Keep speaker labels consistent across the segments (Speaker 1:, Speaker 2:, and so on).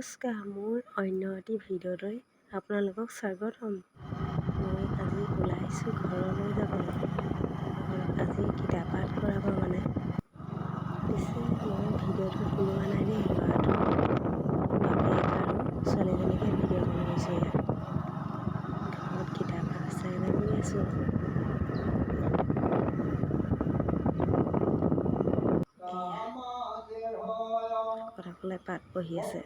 Speaker 1: নমস্কাৰ, মোৰ অন্য এটি ভিডিঅ'লৈ আপোনালোকক স্বাগতম। মই আজি ওলাইছোঁ ঘৰলৈ যাবলৈ। ঘৰত আজি কিতাপ পাঠ কৰাব মানে। পিছে মই ভিডিঅ'টো ওলোৱা নাই দেই, ল'ৰাটো বাপেক আৰু ছোৱালীজনীকে ভিডিঅ'কণ লৈছোঁ ইয়াত। ঘৰত কিতাপ পাঠ আছে কাৰণে গৈ আছোঁ। কথাকলে পাঠ পঢ়ি আছে।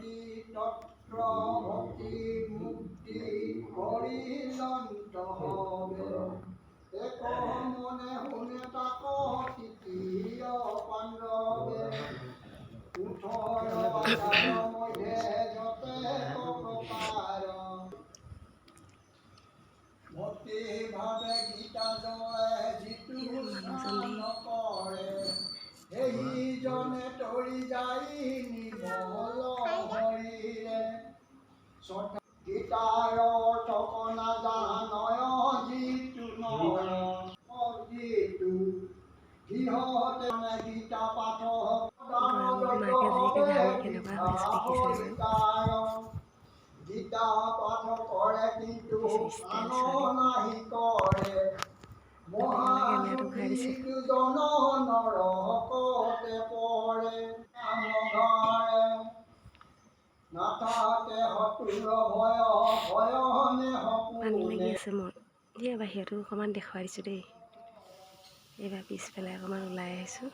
Speaker 1: মানুহজন দেই
Speaker 2: এইজনে তৰি যাই নিৰ্মল হৰিৰে গীতাৰ ঠকনা জানয় যিটো নয় যিটো সিহঁতে গীতা পাঠ
Speaker 1: গৰমত মাকে জীয়েকে ঘামি কেনেকুৱা হৈ আছে দেখিছেনে বাৰু?
Speaker 2: গীতা পাঠ কৰে কিন্তু
Speaker 1: দেখিছে ষ্টাইল
Speaker 2: কাণ
Speaker 1: ছোৱালী
Speaker 2: নাহি কৰে
Speaker 1: ধুনীয়াকৈ কেমেৰাটো ঘূৰাই দিছে।
Speaker 2: মহান নৰকতে পৰে ঘৰে নাথাকে সতুৰ ভয় ভয়নে
Speaker 1: পানী লাগি
Speaker 2: সপোনে
Speaker 1: আছে মোৰ। দিয়া বাহিৰতো অকণমান দেখুৱাই দিছোঁ দেই। এইবাৰ পিছফালে অকণমান ওলাই আহিছোঁ।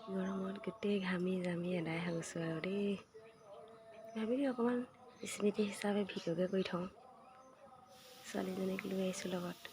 Speaker 1: গৰমত গোটেই ঘামি জামি এদাই হৈ গৈছোঁ আৰু দেই। ভাবিলোঁ অকণমান স্মৃতি হিচাপে ভিডিঅ'কে কৰি থওঁ। ছোৱালীজনীক লৈ আহিছোঁ লগত।